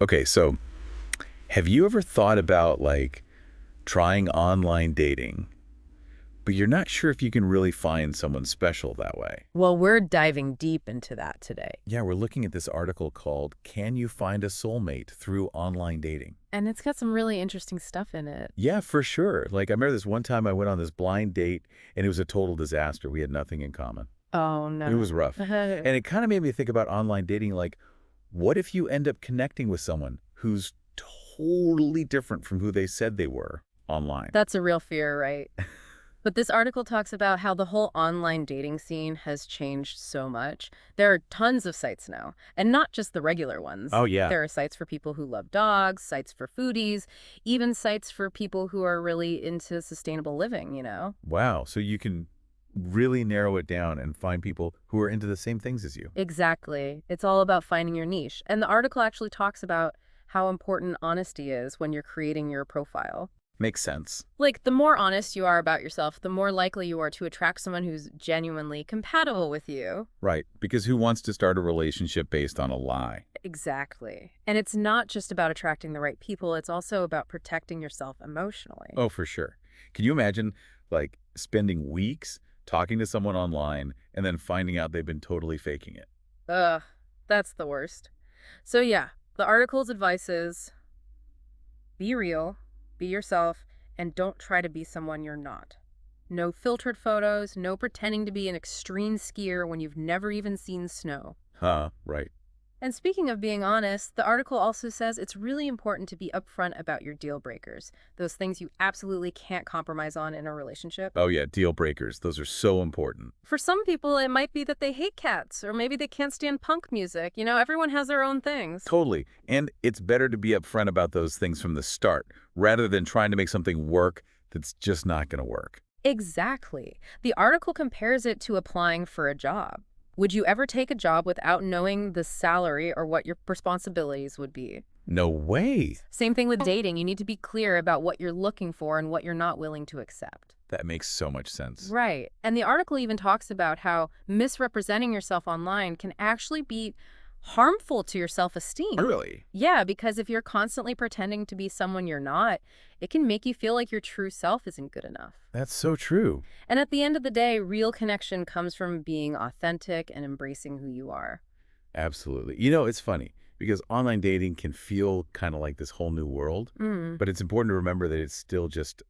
Okay, so have you ever thought about like trying online dating, but you're not sure if you can really find someone special that way? Well, we're diving deep into that today. Yeah, we're looking at this article called Can You Find a Soulmate Through Online Dating? And it's got some really interesting stuff in it. Yeah, for sure. Like, I remember this one time I went on this blind date and it was a total disaster. We had nothing in common. Oh, It was no. rough. And it kind of made me think about online dating. Like, what if you end up connecting with someone who's totally different from who they said they were online? That's a real fear, right? But this article talks about how the whole online dating scene has changed so much. There are tons of sites now, and not just the regular ones. Oh, yeah. There are sites for people who love dogs, sites for foodies, even sites for people who are really into sustainable living. Wow. So you can really narrow it down and find people who are into the same things as you. Exactly. It's all about finding your niche. And the article actually talks about how important honesty is when you're creating your profile. Makes sense. Like, the more honest you are about yourself, the more likely you are to attract someone who's genuinely compatible with you. Right. Because who wants to start a relationship based on a lie? Exactly. And it's not just about attracting the right people, it's also about protecting yourself emotionally. Oh, for sure. Can you imagine, like, spending weeks talking to someone online and then finding out they've been totally faking it? Ugh, that's the worst. So, yeah, the article's advice is be real, be yourself, and don't try to be someone you're not. No filtered photos, no pretending to be an extreme skier when you've never even seen snow. Huh, right. And speaking of being honest, the article also says it's really important to be upfront about your deal breakers, those things you absolutely can't compromise on in a relationship. Oh, yeah, deal breakers. Those are so important. For some people, it might be that they hate cats, or maybe they can't stand punk music. Everyone has their own things. Totally. And it's better to be upfront about those things from the start rather than trying to make something work that's just not going to work. Exactly. The article compares it to applying for a job. Would you ever take a job without knowing the salary or what your responsibilities would be? No way. Same thing with dating. You need to be clear about what you're looking for and what you're not willing to accept. That makes so much sense. Right. And the article even talks about how misrepresenting yourself online can actually be harmful to your self-esteem. Really? Yeah, because if you're constantly pretending to be someone you're not, it can make you feel like your true self isn't good enough. That's so true. And at the end of the day, real connection comes from being authentic and embracing who you are. Absolutely. You know, it's funny because online dating can feel kind of like this whole new world, Mm. but it's important to remember that it's still just,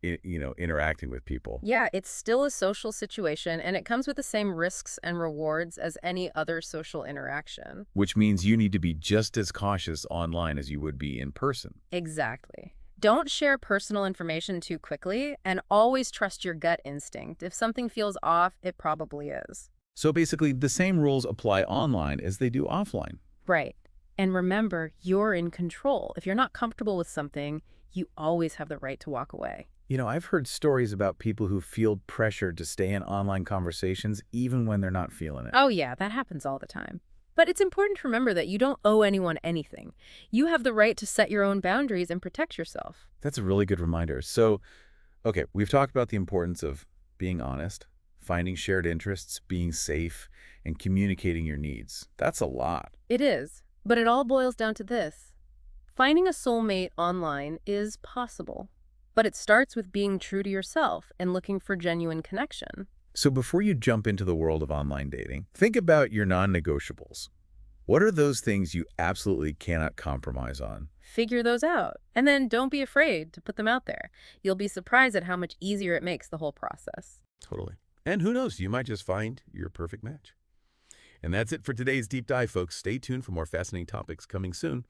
interacting with people, Yeah, it's still a social situation, and it comes with the same risks and rewards as any other social interaction. which means you need to be just as cautious online as you would be in person. Exactly. Don't share personal information too quickly, and always trust your gut instinct. If something feels off, it probably is. So basically, the same rules apply online as they do offline. Right. And remember, you're in control. If you're not comfortable with something, you always have the right to walk away. You know, I've heard stories about people who feel pressured to stay in online conversations even when they're not feeling it. Oh, yeah, that happens all the time. But it's important to remember that you don't owe anyone anything. You have the right to set your own boundaries and protect yourself. That's a really good reminder. So, okay, we've talked about the importance of being honest, finding shared interests, being safe, and communicating your needs. That's a lot. It is, but it all boils down to this. Finding a soulmate online is possible, but it starts with being true to yourself and looking for genuine connection. So before you jump into the world of online dating, think about your non-negotiables. What are those things you absolutely cannot compromise on? Figure those out, and then don't be afraid to put them out there. You'll be surprised at how much easier it makes the whole process. Totally. And who knows, you might just find your perfect match. And that's it for today's deep dive, folks. Stay tuned for more fascinating topics coming soon.